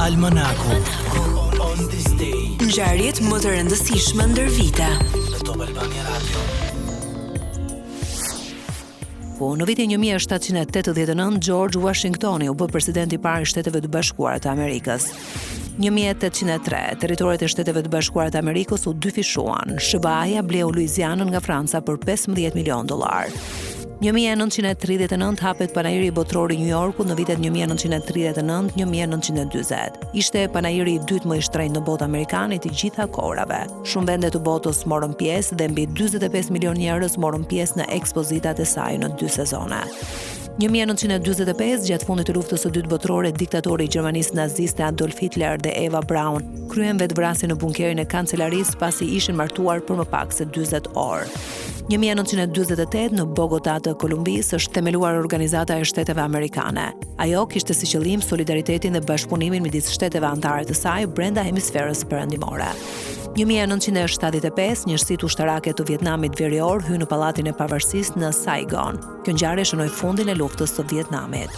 Almanaku on this day. Ngjarjet më të rëndësishme ndër vite. Në Top Albania Radio. Në vitin 1789, George Washingtoni u bë presidenti i parë i Shteteve të Bashkuara të Amerikës. 1803, territoret e Shteteve të Bashkuara të Amerikës u dyfishuan. SBA-ja bleu Luizianën nga Franca për $15 milion. 1939 hapet panajiri botror i New Yorkut në vitet 1939-1940. Ishte panajiri i dytë më i shtrenjtë në botë amerikane të gjitha kohërave. Shumë vende të botës morën pjesë dhe mbi 45 milion njerëz morën pjesë në ekspozitat e saj në 2 sezone. 1945, gjatë fundit të luftës së dytë botërore, diktatori i Gjermanisë naziste Adolf Hitler dhe Eva Braun kryen vetvrasje në bunkerin e kancelarisë pasi ishin martuar për më pak se 40 orë. 1948, në Bogota të Kolumbisë, është themeluar Organizata e Shteteve Amerikane. Ajo kishte si qëllim solidaritetin dhe bashkëpunimin midis shteteve anëtare të saj brenda hemisferës perëndimore. 1975, njështësitë ushtarake të Vietnamit Verior hyn në Pallatin e Pavarësisë në Saigon. Kjo ngjarje shënoi fundin e luftës së Vietnamit.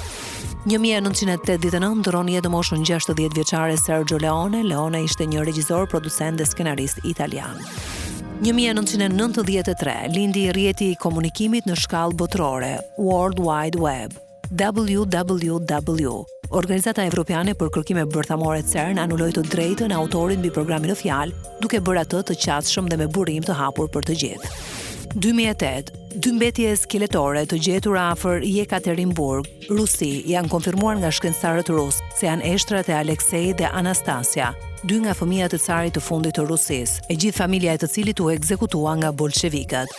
1989 ndron jetë moshën 60 vjeçare Sergio Leone. Leone ishte një regjisor, producent dhe skenarist italian. 1993, lindi rrjeti i komunikimit në shkallë botërore, World Wide Web, WWW. Organizata Evropiane për Kërkime Bërthamore CERN anuloi të drejtën e autorit mbi programin në fjalë, duke bërë atë të qatshëm dhe me burim të hapur për të gjithë. 2008, 2 mbetje skeletore të gjetura afër Jekaterinburg, Rusi, janë konfirmuar nga shkencëtarët rusë se janë eshtrat e Aleksei dhe Anastasia, 2 nga fëmijët e carit të fundit të Rusisë, e gjithë familja e të cilit u ekzekutua nga bolshevikët.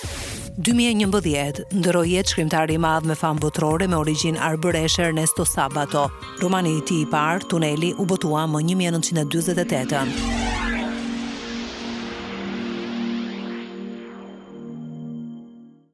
2011, ndëroi jetë shkrimtari i madh me famë botërore me origjinë arbëreshe Ernesto Sabato. Romani i tij i parë, Tuneli, u botua më 1948.